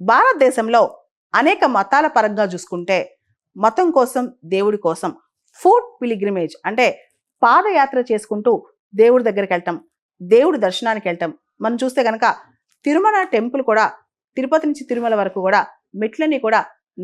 భారతదేశంలో అనేక మతాల పరంగా చూసుకుంటే మతం కోసం దేవుడి కోసం ఫుట్ పిలిగ్రిమేజ్ అంటే పాదయాత్ర చేసుకుంటూ దేవుడి దగ్గరికి వెళ్ళటం, దేవుడి దర్శనానికి వెళ్ళటం. మనం చూస్తే కనుక తిరుమల టెంపుల్ కూడా తిరుపతి నుంచి తిరుమల వరకు కూడా మెట్లని కూడా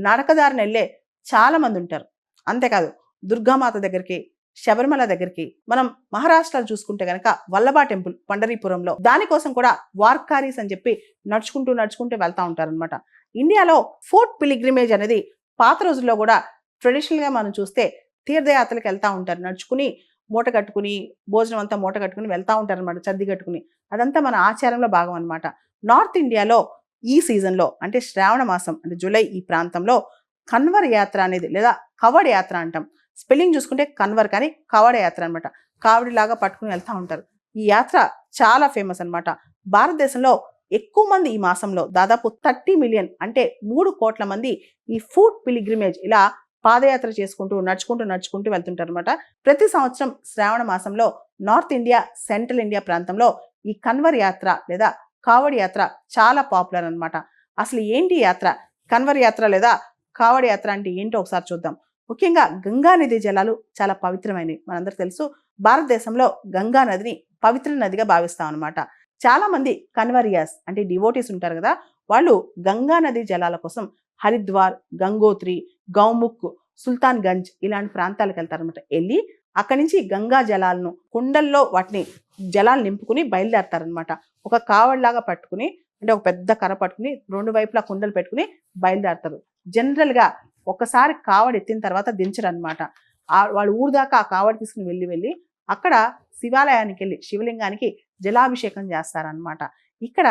నడకదారిన వెళ్ళే చాలా మంది ఉంటారు. అంతేకాదు దుర్గామాత దగ్గరికి, శబరిమల దగ్గరికి, మనం మహారాష్ట్రలో చూసుకుంటే కనుక వల్లభా టెంపుల్ పండరీపురంలో దానికోసం కూడా వార్కారీస్ అని చెప్పి నడుచుకుంటూ వెళ్తా ఉంటారనమాట. ఇండియాలో ఫుట్ పిలిగ్రిమేజ్ అనేది పాత రోజుల్లో కూడా ట్రెడిషనల్గా మనం చూస్తే తీర్థయాత్రలకు వెళ్తా ఉంటారు. నడుచుకుని మూట కట్టుకుని భోజనం అంతా మూట కట్టుకుని వెళ్తా ఉంటారు అనమాట, చద్ది కట్టుకుని. అదంతా మన ఆచారంలో భాగం అనమాట. నార్త్ ఇండియాలో ఈ సీజన్లో అంటే శ్రావణ మాసం అంటే జూలై ఈ ప్రాంతంలో కన్వర్ యాత్ర అనేది లేదా కవడ్ యాత్ర అంటాం. స్పెల్లింగ్ చూసుకుంటే కన్వర్ కానీ కవడ యాత్ర అనమాట. కావడిలాగా పట్టుకుని వెళ్తూ ఉంటారు. ఈ యాత్ర చాలా ఫేమస్ అనమాట. భారతదేశంలో ఎక్కువ మంది ఈ మాసంలో దాదాపు 30 మిలియన్ అంటే 3 కోట్ల మంది ఈ ఫుట్ పిలిగ్రిమేజ్ ఇలా పాదయాత్ర చేసుకుంటూ నడుచుకుంటూ వెళ్తుంటారు అనమాట. ప్రతి సంవత్సరం శ్రావణ మాసంలో నార్త్ ఇండియా, సెంట్రల్ ఇండియా ప్రాంతంలో ఈ కన్వర్ యాత్ర లేదా కావడి యాత్ర చాలా పాపులర్ అనమాట. అసలు ఏంటి యాత్ర? కన్వర్ యాత్ర లేదా కావడి యాత్ర అంటే ఏంటో ఒకసారి చూద్దాం. ముఖ్యంగా గంగా నది జలాలు చాలా పవిత్రమైనవి. మనందరికీ తెలుసు, భారతదేశంలో గంగా నదిని పవిత్ర నదిగా భావిస్తాం అనమాట. చాలా మంది కన్వరియాస్ అంటే డివోటీస్ ఉంటారు కదా, వాళ్ళు గంగా నది జలాల కోసం హరిద్వార్, గంగోత్రి, గౌముఖ్, సుల్తాన్ గంజ్ ఇలాంటి ప్రాంతాలకు వెళ్తారనమాట. వెళ్ళి అక్కడి నుంచి గంగా జలాలను కుండల్లో వాటిని జలాలు నింపుకుని బయలుదేరతారనమాట. ఒక కావడిలాగా పట్టుకుని అంటే ఒక పెద్ద కర్ర పట్టుకుని 2 వైపులా కుండలు పెట్టుకుని బయలుదేరతారు. జనరల్గా ఒక్కసారి కావడి ఎత్తిన తర్వాత దించరు అనమాట. వాళ్ళు ఊరు దాకా ఆ కావడి తీసుకుని వెళ్ళి అక్కడ శివాలయానికి వెళ్ళి శివలింగానికి జలాభిషేకం చేస్తారనమాట. ఇక్కడ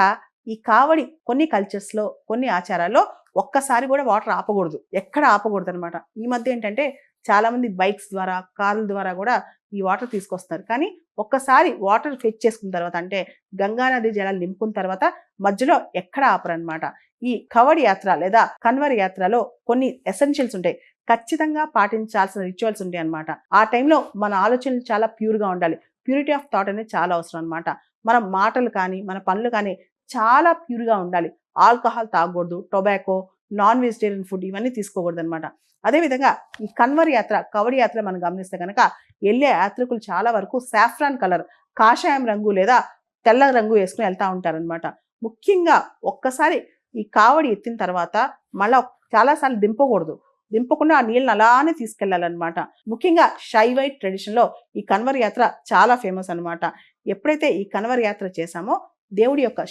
ఈ కావడి కొన్ని కల్చర్స్లో, కొన్ని ఆచారాల్లో ఒక్కసారి కూడా వాటర్ ఆపకూడదు, ఎక్కడ ఆపకూడదు అనమాట. ఈ మధ్య ఏంటంటే చాలా మంది బైక్స్ ద్వారా, కార్ల ద్వారా కూడా ఈ వాటర్ తీసుకొస్తారు. కానీ ఒక్కసారి వాటర్ ఫెచ్ చేసుకున్న తర్వాత అంటే గంగా నది జలాలు నింపుకున్న తర్వాత మధ్యలో ఎక్కడ ఆపరనమాట. ఈ కవడి యాత్ర లేదా కన్వర్ యాత్రలో కొన్ని ఎసెన్షియల్స్ ఉంటాయి, ఖచ్చితంగా పాటించాల్సిన రిచువల్స్ ఉంటాయి అనమాట. ఆ టైంలో మన ఆలోచనలు చాలా ప్యూర్గా ఉండాలి. ప్యూరిటీ ఆఫ్ థాట్ అనేది చాలా అవసరం అనమాట. మన మాటలు కానీ మన పనులు కానీ చాలా ప్యూర్గా ఉండాలి. ఆల్కహాల్ తాగకూడదు, టొబాకో, నాన్ వెజిటేరియన్ ఫుడ్ ఇవన్నీ తీసుకోకూడదు అనమాట. అదేవిధంగా ఈ కన్వర్ యాత్ర, కవడి యాత్ర మనం గమనిస్తే కనుక వెళ్ళే యాత్రికులు చాలా వరకు సాఫ్రాన్ కలర్, కాషాయం రంగు లేదా తెల్ల రంగు వేసుకుని వెళ్తూ ఉంటారనమాట. ముఖ్యంగా ఒక్కసారి ఈ కావడి ఎత్తిన తర్వాత మళ్ళీ చాలాసార్లు దింపకుండా ఆ నీళ్ళని అలానే తీసుకెళ్లాలన్నమాట. ముఖ్యంగా షైవైట్ ట్రెడిషన్లో ఈ కన్వర్ యాత్ర చాలా ఫేమస్ అనమాట. ఎప్పుడైతే ఈ కన్వర్ యాత్ర చేశామో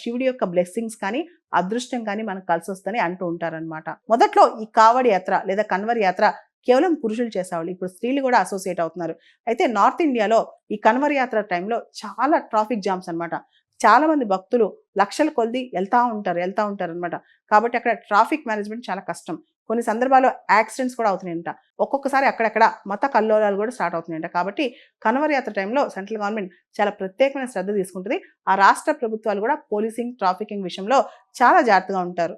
శివుడి యొక్క బ్లెస్సింగ్స్ కానీ అదృష్టం కానీ మనకు కలిసి వస్తుందని అంటూ ఉంటారనమాట. మొదట్లో ఈ కావడి యాత్ర లేదా కన్వర్ యాత్ర కేవలం పురుషులు చేసేవాళ్ళు, ఇప్పుడు స్త్రీలు కూడా అసోసియేట్ అవుతున్నారు. అయితే నార్త్ ఇండియాలో ఈ కన్వర్ యాత్ర టైంలో చాలా ట్రాఫిక్ జామ్స్ అనమాట. చాలా మంది భక్తులు లక్షల కొద్ది వెళ్తా ఉంటారు అనమాట. కాబట్టి అక్కడ ట్రాఫిక్ మేనేజ్మెంట్ చాలా కష్టం. కొన్ని సందర్భాల్లో యాక్సిడెంట్స్ కూడా అవుతున్నాయంట. ఒక్కొక్కసారి అక్కడక్కడ మత కల్లోలాలు కూడా స్టార్ట్ అవుతున్నాయంట. కాబట్టి కన్వర్ యాత్ర టైంలో సెంట్రల్ గవర్నమెంట్ చాలా ప్రత్యేకమైన శ్రద్ధ తీసుకుంటుంది. ఆ రాష్ట్ర ప్రభుత్వాలు కూడా పోలీసింగ్, ట్రాఫికింగ్ విషయంలో చాలా జాగ్రత్తగా ఉంటారు.